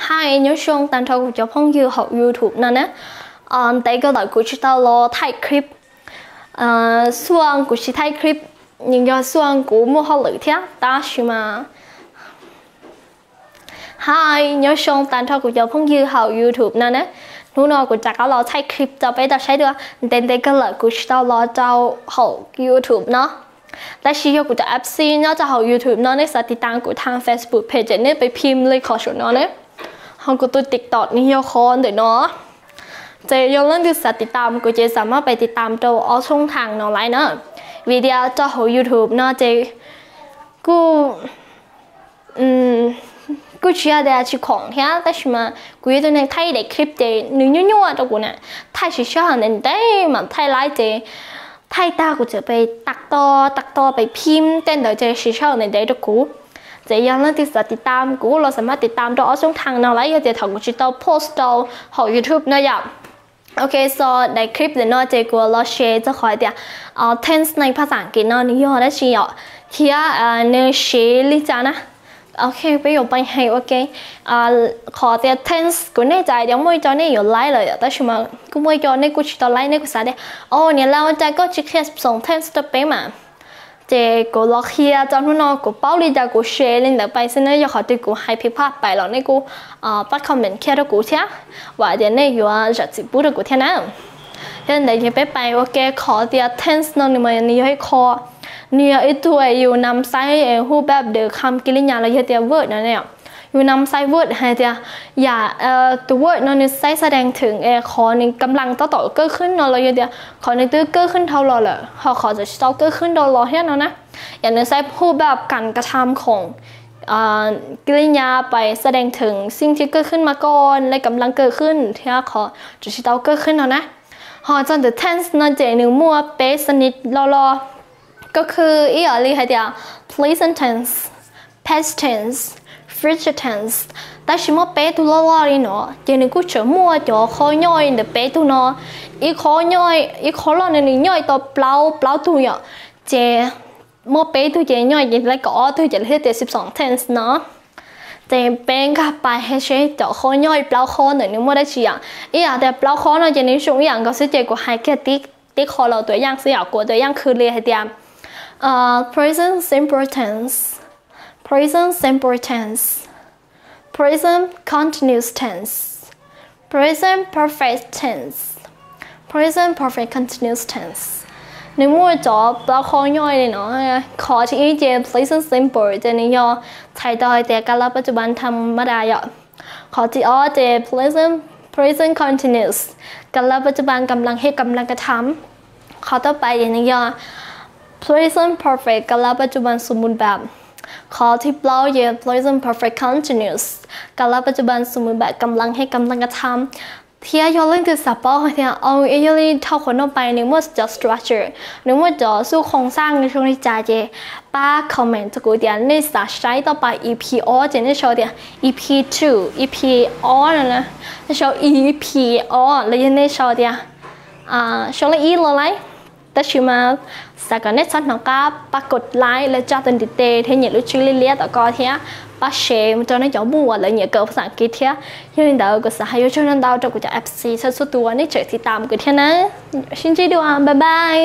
Hai nhớ xong tàn thâu của cháu phong dư học YouTube nè nè. Tại câu hỏi của chị tao lo thay clip. Xuân của chị thay clip nhưng do xuân của mua học lưỡi thế ta xí mà. Hai nhớ xong tàn thâu của cháu phong dư học YouTube nè nè. Lúc nào của cháu lo thay clip cho bé ta thấy được. Tại câu hỏi của chị tao lo cháu học YouTube nó. Tại khi của cháu FC nó cho học YouTube nó nên sẽติดตามcủaทาง Facebook page เนี่ยไปพิมพ์เลยขอชวนnó đấy. Họ của tôi TikTokนี่ยอคนเดี๋ยวเนาะเจยอเรื่องที่สัตติดตามกูเจสามารถไปติดตามตัวเอาช่องทางเนาะไลน์เนาะวิดีโอจะของ YouTube เนาะเจกูเชื่อได้ชิของเฮียแต่ชิมากูยังตัวนึงไทยได้คลิปเจนึงยั่วๆตัวกูเนี่ยไทยชิชอบเนี่ยได้มันไทยไลฟ์เจไทยตากูจะไปตักต่อไปพิมพ์เต้นเดี๋ยวเจชิชอบเนี่ยได้ตัวกูจะยังเรื่องที่ติดตามกูเราสามารถติดตามตัวช่องทางเราได้จะถ่ายกูจะต้องโพสต์ตัวของ YouTube เนาะอย่างโอเค so ในคลิปเดี๋ยวเนาะเจกูเราแชร์จะคอยเดี๋ยวtense ในภาษาอังกฤษเนาะนี่ย่อได้ชี้อ่ะที่เนื้อแชร์ลิจ้านะโอเคไปอยู่ไปให้โอเคขอเดี๋ยว tense กูในใจเดี๋ยวไม่จอเนี่ยอยู่ไลฟ์เลยแต่ชิมากูไม่จอเนี่ยกูจะต้องไลฟ์เนี่ยกูสาเดี๋ยวโอ้เนี่ยเราใจก็จะแค่ส่ง tense ตัวไปมาเจกูล็อกเฮียจำทุนนกูเป้าลีจากกูแชร์ลิงแต่ไปเส้นนี้อยากขอตัวกูให้พิพากไปหรอกนี่กูปัดคอมเมนต์แค่ตัวกูเท่าว่าเดี๋ยวนี่อยู่จะจิบุตรกูเท่านั้นเดี๋ยวเดี๋ยวไปโอเคขอเดี๋ยว tense นั่นนี่มันนี่ให้ขอเนี่ยไอตัวอยู่นำไซส์รูปแบบเดี๋ยวคำกริยาเราเดี๋ยว word นั่นเนี่ยอยู่นำไซส์ word ให้เดี๋ยวอย่าตัว word นั่นนี่ไซส์แสดงถึงขอหนึ่งกำลังต่อเกิดขึ้นเราเดี๋ยวขอหนึ่งตัวเกิดขึ้นเท่าเราเลยขอจะต่อเกิดขึ้นเราเท่านั้นนะอย่างนั้นไซส์รูปแบบการกระทำของกริยาไปแสดงถึงสิ่งที่เกิดขึ้นมาก่อนและกำลังเกิดขึ้นที่ขอจะต่อเกิดขึ้นเรานะหอจน the tense นั่นเจหนึ่งมั่วเป๊ะสนิทรอก็คืออีอะไรให้เดียว present tense past tense future tense แต่ชิมว่าเป๊ะตัวละเลยเนาะเจนึกกูเชื่อมั่วจ่อคอย่อยเดเป๊ะตัวเนาะอีคอย่อยอีคเราเนี่ยย่อยตัวเปล่าตัวอย่างเจมั่วเป๊ะตัวเจย่อยยังไงก็ตัวเจเรียกเดี๋ยว12 tense เนาะเจเป็นกับไปให้ใช้จ่อคอย่อยเปล่าคอหนึ่งนึกว่าได้ชี้อย่างอีอย่างแต่เปล่าคอเนาะเจนึกช่วงอย่างก็ซื้อเจกูให้แค่ติ๊กคอเราตัวอย่างซื้ออย่างกูตัวอย่างคือเรียกให้เดียมpresent simple tense present simple tense present continuous tense present perfect tense present perfect continuous tense ในหมวดจอบเราขอย่อยเลยเนาะขอที่เจ present simple เจนี่ย่อใช้ได้แต่การปัจจุบันธรรมดาย่อขอที่เจ present continuous การปัจจุบันกำลังให้กำลังกระทำขอต่อไปอย่างนี้ย่อpresent perfect กาลปัจจุบันสมบูรณ์แบบขอที่เปล่าเย่ present perfect continuous กาลปัจจุบันสมบูรณ์แบบกำลังให้กำลังกระทำเทียยอเล่นคือสับปะเทียเอาเอเยลี่เท่าคนออกไปนึกว่าจะ structure นึกว่าจะสู้โครงสร้างในช่วงที่จ่าเจป้าคอมเมนต์จะกูเดียนในสายใช้ต่อไป EP เจนได้โชว์เดีย EP 2 EP นะจะโชว์ EP แล้วยังได้โชว์เดียโชว์ละอีเลยแต่ชิมาสักการณ์สักหน่อยก็ปรากฏไลน์และจอตันดิเตเทียนลูกชื่อเลี้ยต่อก็เทียป้าเชมจนในจอบัวและเนี่ยเกิดภาษาอังกฤษเทียยังเดาก็สหายช่วยนั่นเดาจะกูจะ FC สุดตัวนี่เจอติดตามกูเทียนะชินจีดัวบ๊ายบาย